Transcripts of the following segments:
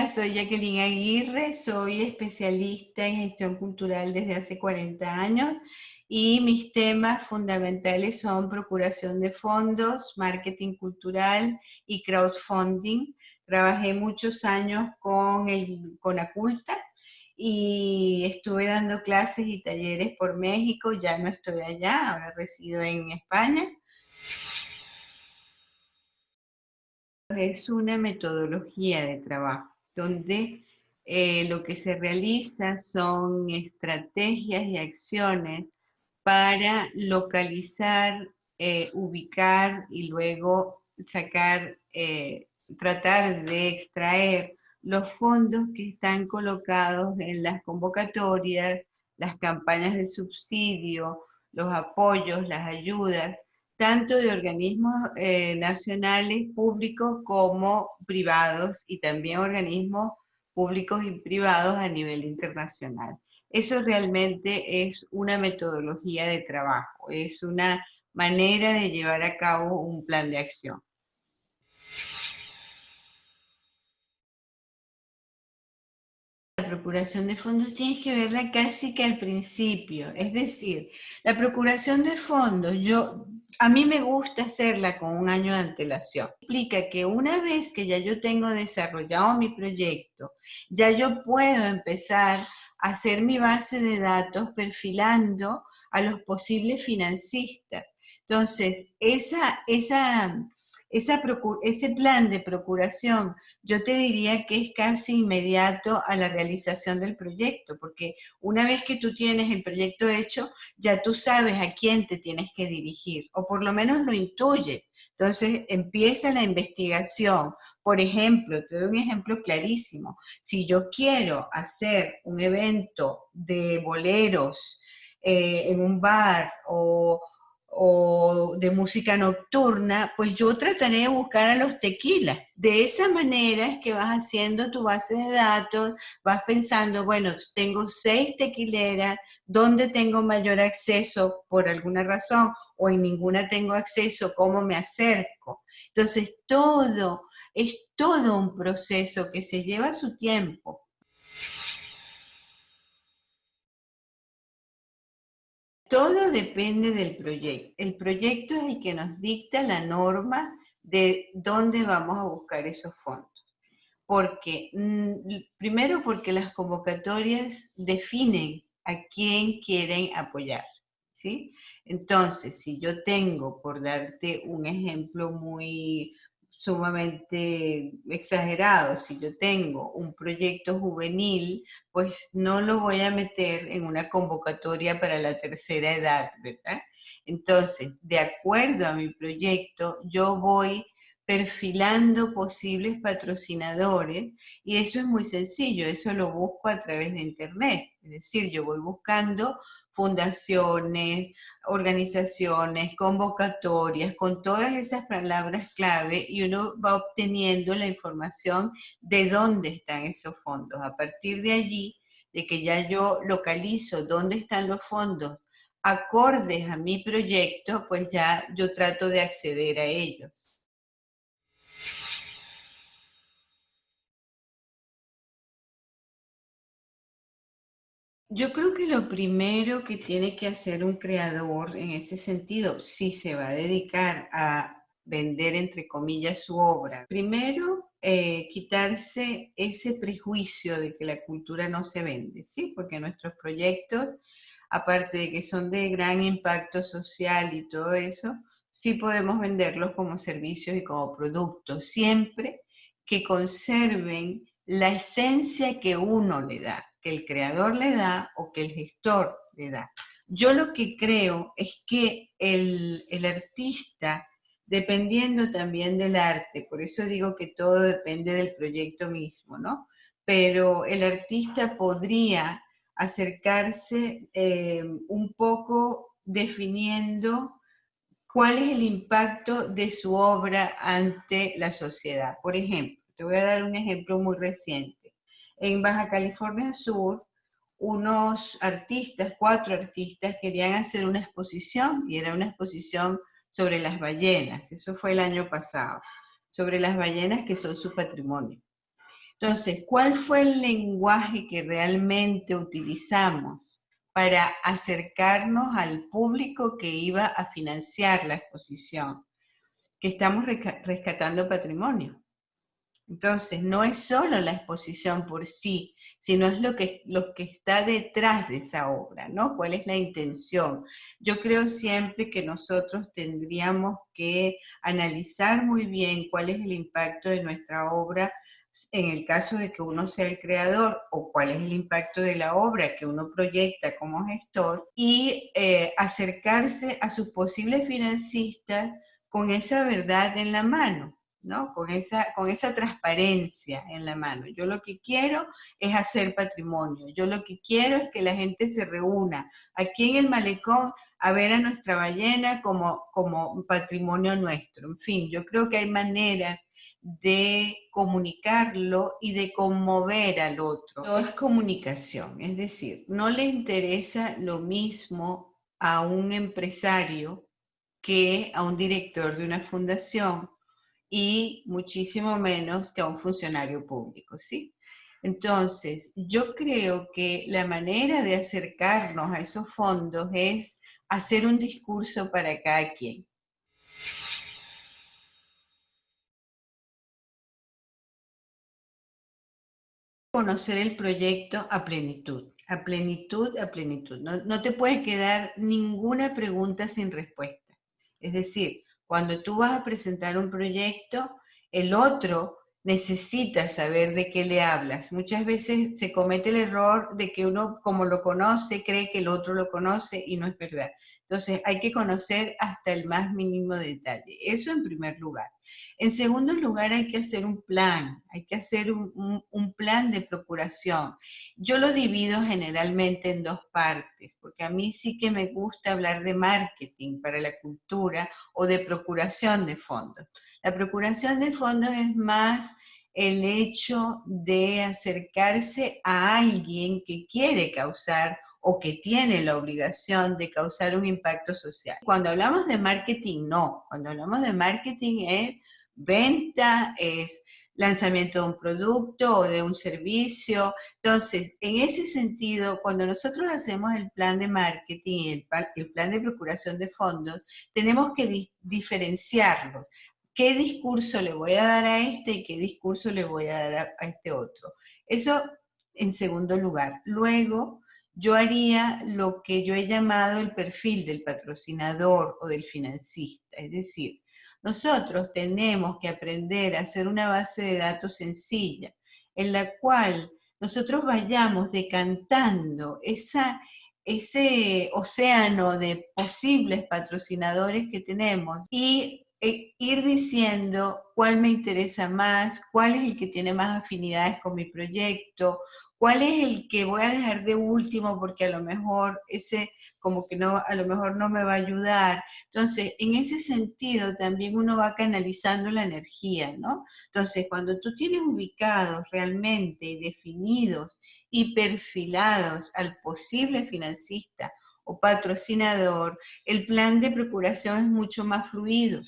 Hola, soy Jacqueline Aguirre, soy especialista en gestión cultural desde hace 40 años y mis temas fundamentales son procuración de fondos, marketing cultural y crowdfunding. Trabajé muchos años con Aculta y estuve dando clases y talleres por México, ya no estoy allá, ahora resido en España. Es una metodología de trabajo donde lo que se realiza son estrategias y acciones para localizar, ubicar y luego sacar, tratar de extraer los fondos que están colocados en las convocatorias, las campañas de subsidio, los apoyos, las ayudas, tanto de organismos nacionales, públicos como privados, y también organismos públicos y privados a nivel internacional. Eso realmente es una metodología de trabajo, es una manera de llevar a cabo un plan de acción. La procuración de fondos tienes que verla casi que al principio, es decir, la procuración de fondos, a mí me gusta hacerla con un año de antelación. Implica que una vez que ya yo tengo desarrollado mi proyecto, ya yo puedo empezar a hacer mi base de datos perfilando a los posibles financistas. Entonces, ese plan de procuración, yo te diría que es casi inmediato a la realización del proyecto, porque una vez que tú tienes el proyecto hecho, ya tú sabes a quién te tienes que dirigir, o por lo menos lo intuyes. Entonces empieza la investigación. Por ejemplo, te doy un ejemplo clarísimo. Si yo quiero hacer un evento de boleros en un bar o de música nocturna, pues yo trataré de buscar a los tequilas. De esa manera es que vas haciendo tu base de datos, vas pensando, bueno, tengo 6 tequileras, ¿dónde tengo mayor acceso por alguna razón? O en ninguna tengo acceso, ¿cómo me acerco? Entonces es todo un proceso que se lleva su tiempo. Todo depende del proyecto. El proyecto es el que nos dicta la norma de dónde vamos a buscar esos fondos. Porque, primero porque las convocatorias definen a quién quieren apoyar, ¿sí? Entonces, si yo tengo, por darte un ejemplo muy sumamente exagerado, si yo tengo un proyecto juvenil, pues no lo voy a meter en una convocatoria para la tercera edad, ¿verdad? Entonces, de acuerdo a mi proyecto, yo voy perfilando posibles patrocinadores, y eso es muy sencillo, eso lo busco a través de internet, es decir, yo voy buscando fundaciones, organizaciones, convocatorias, con todas esas palabras clave, y uno va obteniendo la información de dónde están esos fondos. A partir de allí, de que ya yo localizo dónde están los fondos acordes a mi proyecto, pues ya yo trato de acceder a ellos. Yo creo que lo primero que tiene que hacer un creador en ese sentido, si se va a dedicar a vender, entre comillas, su obra, primero quitarse ese prejuicio de que la cultura no se vende, ¿sí? Porque nuestros proyectos, aparte de que son de gran impacto social y todo eso, sí podemos venderlos como servicios y como productos, siempre que conserven la esencia que uno le da, que el creador le da o que el gestor le da. Yo lo que creo es que el artista, dependiendo también del arte, por eso digo que todo depende del proyecto mismo, ¿no? Pero el artista podría acercarse un poco definiendo cuál es el impacto de su obra ante la sociedad. Por ejemplo, te voy a dar un ejemplo muy reciente. En Baja California Sur, unos artistas, 4 artistas, querían hacer una exposición, y era una exposición sobre las ballenas, eso fue el año pasado, sobre las ballenas que son su patrimonio. Entonces, ¿cuál fue el lenguaje que realmente utilizamos para acercarnos al público que iba a financiar la exposición? Que estamos rescatando patrimonio. Entonces, no es solo la exposición por sí, sino es lo que está detrás de esa obra, ¿no? ¿Cuál es la intención? Yo creo siempre que nosotros tendríamos que analizar muy bien cuál es el impacto de nuestra obra en el caso de que uno sea el creador, o cuál es el impacto de la obra que uno proyecta como gestor, y acercarse a sus posibles financistas con esa verdad en la mano, ¿no? Con esa transparencia en la mano. Yo lo que quiero es hacer patrimonio, yo lo que quiero es que la gente se reúna aquí en el malecón a ver a nuestra ballena como patrimonio nuestro. En fin, yo creo que hay maneras de comunicarlo y de conmover al otro. Todo es comunicación, es decir, no le interesa lo mismo a un empresario que a un director de una fundación y muchísimo menos que a un funcionario público, ¿sí? Entonces, yo creo que la manera de acercarnos a esos fondos es hacer un discurso para cada quien. Conocer el proyecto a plenitud, a plenitud, a plenitud. No te puede quedar ninguna pregunta sin respuesta. Es decir, cuando tú vas a presentar un proyecto, el otro necesita saber de qué le hablas. Muchas veces se comete el error de que uno, como lo conoce, cree que el otro lo conoce y no es verdad. Entonces, hay que conocer hasta el más mínimo detalle. Eso en primer lugar. En segundo lugar, hay que hacer un plan, hay que hacer un plan de procuración. Yo lo divido generalmente en dos partes, porque a mí sí que me gusta hablar de marketing para la cultura o de procuración de fondos. La procuración de fondos es más el hecho de acercarse a alguien que quiere causar o que tiene la obligación de causar un impacto social. Cuando hablamos de marketing, no. Cuando hablamos de marketing es venta, es lanzamiento de un producto o de un servicio. Entonces, en ese sentido, cuando nosotros hacemos el plan de marketing y el plan de procuración de fondos, tenemos que diferenciarlos. ¿Qué discurso le voy a dar a este y qué discurso le voy a dar a este otro? Eso en segundo lugar. Luego, yo haría lo que yo he llamado el perfil del patrocinador o del financista, es decir, nosotros tenemos que aprender a hacer una base de datos sencilla, en la cual nosotros vayamos decantando ese océano de posibles patrocinadores que tenemos y ir diciendo cuál me interesa más, cuál es el que tiene más afinidades con mi proyecto, cuál es el que voy a dejar de último porque a lo mejor ese como que no, a lo mejor no me va a ayudar. Entonces, en ese sentido también uno va canalizando la energía, ¿no? Entonces, cuando tú tienes ubicados realmente y definidos y perfilados al posible financista o patrocinador, el plan de procuración es mucho más fluido.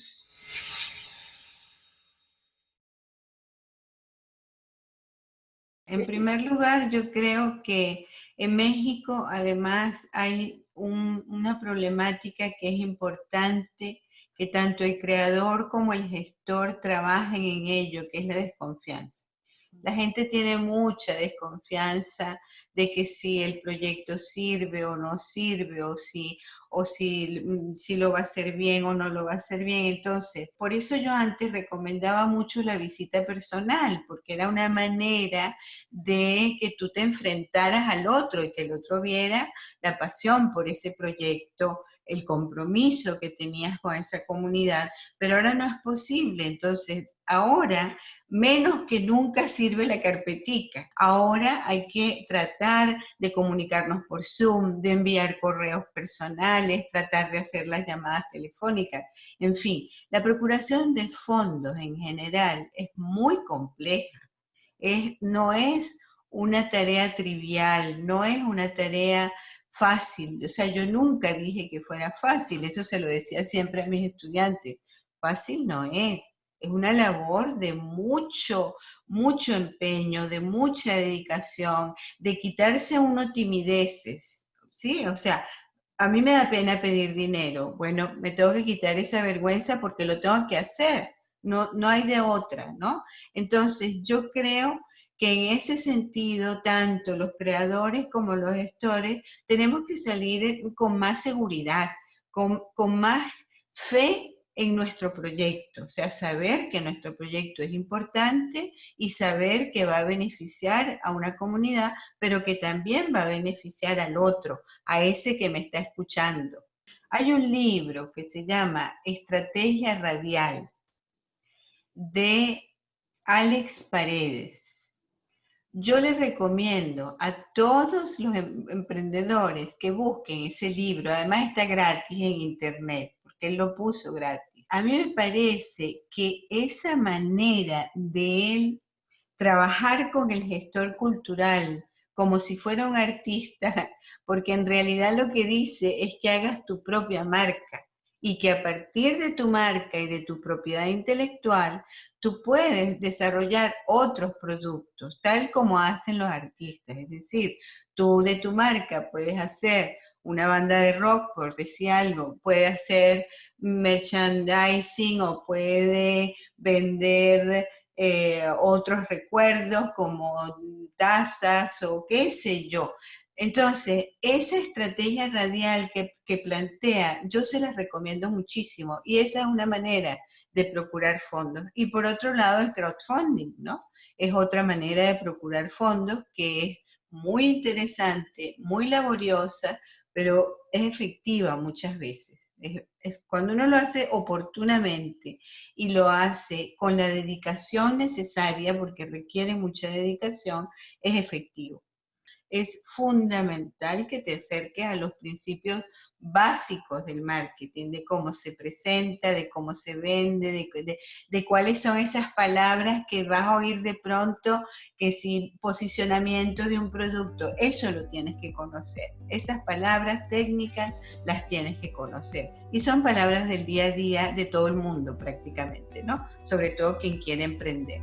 En primer lugar, yo creo que en México además hay una problemática que es importante que tanto el creador como el gestor trabajen en ello, que es la desconfianza. La gente tiene mucha desconfianza de que si el proyecto sirve o no sirve, si lo va a hacer bien o no lo va a hacer bien. Entonces, por eso yo antes recomendaba mucho la visita personal, porque era una manera de que tú te enfrentaras al otro y que el otro viera la pasión por ese proyecto, el compromiso que tenías con esa comunidad, pero ahora no es posible. Entonces, ahora menos que nunca sirve la carpetica. Ahora hay que tratar de comunicarnos por Zoom, de enviar correos personales, tratar de hacer las llamadas telefónicas. En fin, la procuración de fondos en general es muy compleja. No es una tarea trivial, no es una tarea fácil. O sea, yo nunca dije que fuera fácil, eso se lo decía siempre a mis estudiantes. Fácil no es. es una labor de mucho, mucho empeño, de mucha dedicación, de quitarse a uno timideces, ¿sí? O sea, a mí me da pena pedir dinero. Bueno, me tengo que quitar esa vergüenza porque lo tengo que hacer. No, no hay de otra, ¿no? Entonces, yo creo que en ese sentido, tanto los creadores como los gestores tenemos que salir con más seguridad, con más fe en nuestro proyecto, o sea, saber que nuestro proyecto es importante y saber que va a beneficiar a una comunidad, pero que también va a beneficiar al otro, a ese que me está escuchando. Hay un libro que se llama Estrategia Radial de Alex Paredes. Yo les recomiendo a todos los emprendedores que busquen ese libro, además está gratis en internet, porque él lo puso gratis. A mí me parece que esa manera de él trabajar con el gestor cultural como si fuera un artista, porque en realidad lo que dice es que hagas tu propia marca y que a partir de tu marca y de tu propiedad intelectual, tú puedes desarrollar otros productos, tal como hacen los artistas. Es decir, tú de tu marca puedes hacer una banda de rock, por decir algo, puede hacer merchandising o puede vender otros recuerdos como tazas o qué sé yo. Entonces, esa estrategia radial que plantea, yo se las recomiendo muchísimo y esa es una manera de procurar fondos. Y por otro lado, el crowdfunding, ¿no? Es otra manera de procurar fondos que es muy interesante, muy laboriosa, pero es efectiva muchas veces. Cuando uno lo hace oportunamente y lo hace con la dedicación necesaria, porque requiere mucha dedicación, es efectivo. Es fundamental que te acerques a los principios básicos del marketing, de cómo se presenta, de cómo se vende, de cuáles son esas palabras que vas a oír de pronto, que si posicionamiento de un producto, eso lo tienes que conocer. Esas palabras técnicas las tienes que conocer. Y son palabras del día a día de todo el mundo prácticamente, ¿no? Sobre todo quien quiere emprender.